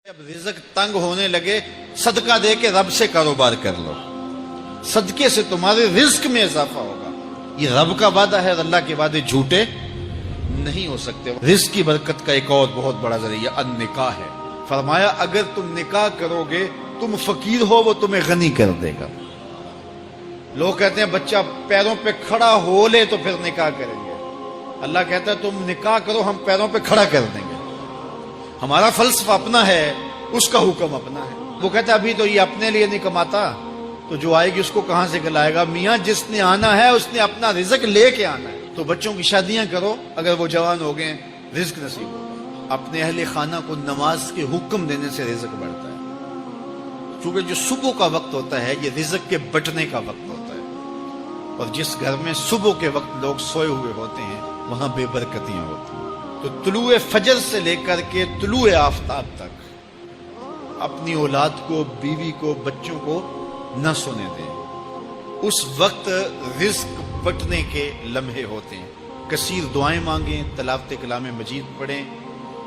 اب رزق تنگ ہونے لگے صدقہ دے کے رب سے کاروبار کر لو، صدقے سے تمہارے رزق میں اضافہ ہوگا۔ یہ رب کا وعدہ ہے اور اللہ کے وعدے جھوٹے نہیں ہو سکتے۔ رزق کی برکت کا ایک اور بہت بڑا ذریعہ النکاح ہے۔ فرمایا اگر تم نکاح کرو گے، تم فقیر ہو وہ تمہیں غنی کر دے گا۔ لوگ کہتے ہیں بچہ پیروں پہ کھڑا ہو لے تو پھر نکاح کریں گے، اللہ کہتا ہے تم نکاح کرو ہم پیروں پہ کھڑا کر دیں گے۔ ہمارا فلسفہ اپنا ہے، اس کا حکم اپنا ہے۔ وہ کہتا ہے ابھی تو یہ اپنے لیے نہیں کماتا تو جو آئے گی اس کو کہاں سے کھلائے گا؟ میاں جس نے آنا ہے اس نے اپنا رزق لے کے آنا ہے۔ تو بچوں کی شادیاں کرو، اگر وہ جوان ہو گئے رزق نصیب ہوگا۔ اپنے اہل خانہ کو نماز کے حکم دینے سے رزق بڑھتا ہے، کیونکہ جو صبح کا وقت ہوتا ہے یہ رزق کے بٹنے کا وقت ہوتا ہے، اور جس گھر میں صبح کے وقت لوگ سوئے ہوئے ہوتے ہیں وہاں بے برکتیاں ہوتی ہیں۔ تو طلوع فجر سے لے کر کے طلوع آفتاب تک اپنی اولاد کو، بیوی کو، بچوں کو نہ سونے دیں۔ اس وقت رزق بٹنے کے لمحے ہوتے ہیں۔ کثیر دعائیں مانگیں، تلاوت کلام مجید پڑھیں،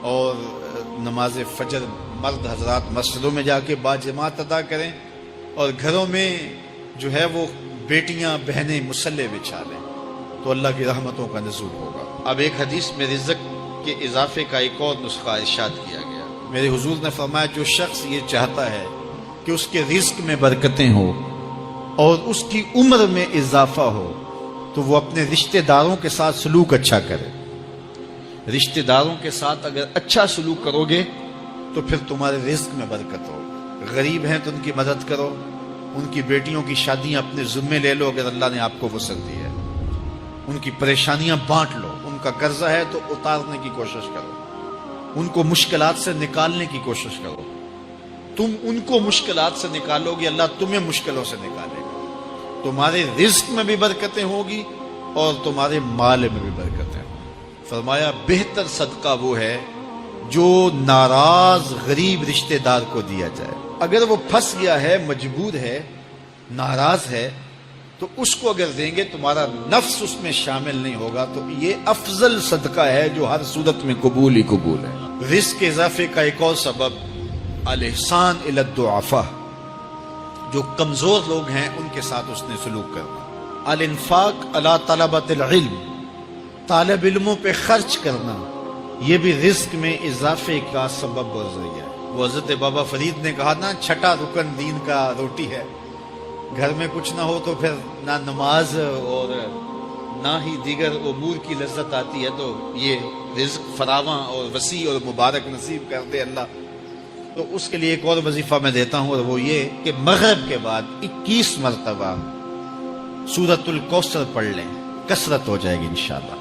اور نماز فجر مرد حضرات مسجدوں میں جا کے باجماعت ادا کریں، اور گھروں میں جو ہے وہ بیٹیاں بہنیں مصلے بچھا لیں، تو اللہ کی رحمتوں کا نزول ہوگا۔ اب ایک حدیث میں رزق کے اضافے کا ایک اور نسخہ ارشاد کیا گیا۔ میرے حضور نے فرمایا جو شخص یہ چاہتا ہے کہ اس کے رزق میں برکتیں ہو اور اس کی عمر میں اضافہ ہو تو وہ اپنے رشتہ داروں کے ساتھ سلوک اچھا کرے۔ رشتہ داروں کے ساتھ اگر اچھا سلوک کرو گے تو پھر تمہارے رزق میں برکت ہو۔ غریب ہیں تو ان کی مدد کرو، ان کی بیٹیوں کی شادیاں اپنے ذمے لے لو اگر اللہ نے آپ کو وسعت دی ہے، ان کی پریشانیاں بانٹ لو، ان کا قرضہ ہے تو اتارنے کی کوشش کرو، ان کو مشکلات سے نکالنے کی کوشش کرو۔ تم ان کو مشکلات سے نکالو گے، اللہ تمہیں مشکلوں سے نکالے گا۔ تمہارے رزق میں بھی برکتیں ہوگی اور تمہارے مال میں بھی برکتیں ہوں۔ فرمایا بہتر صدقہ وہ ہے جو ناراض غریب رشتہ دار کو دیا جائے۔ اگر وہ پھنس گیا ہے، مجبور ہے، ناراض ہے، تو اس کو اگر دیں گے تمہارا نفس اس میں شامل نہیں ہوگا، تو یہ افضل صدقہ ہے جو ہر صورت میں قبول ہی قبول ہے۔ رزق کے اضافے کا ایک اور سبب الاحسان الی الضعفاء، جو کمزور لوگ ہیں ان کے ساتھ اس نے سلوک کرنا۔ الانفاق علی طلبۃ العلم، طالب علموں پہ خرچ کرنا، یہ بھی رزق میں اضافے کا سبب اور ذریعہ ہے۔ وہ حضرت بابا فرید نے کہا نا چھٹا رکن دین کا روٹی ہے۔ گھر میں کچھ نہ ہو تو پھر نہ نماز اور نہ ہی دیگر امور کی لذت آتی ہے، تو یہ رزق فراواں اور وسیع اور مبارک نصیب کر دے اللہ۔ تو اس کے لیے ایک اور وظیفہ میں دیتا ہوں، اور وہ یہ کہ مغرب کے بعد 21 مرتبہ سورۃ الکوثر پڑھ لیں، کثرت ہو جائے گی انشاءاللہ۔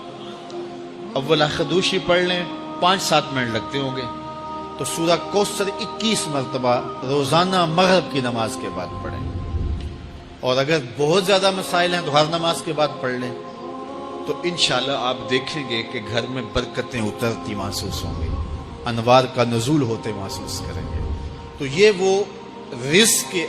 اول خدوشی پڑھ لیں، 5-7 منٹ لگتے ہوں گے، تو سورہ کوثر 21 مرتبہ روزانہ مغرب کی نماز کے بعد پڑھیں۔ اور اگر بہت زیادہ مسائل ہیں تو ہر نماز کے بعد پڑھ لیں، تو انشاءاللہ آپ دیکھیں گے کہ گھر میں برکتیں اترتی محسوس ہوں گی، انوار کا نزول ہوتے محسوس کریں گے۔ تو یہ وہ رزق کے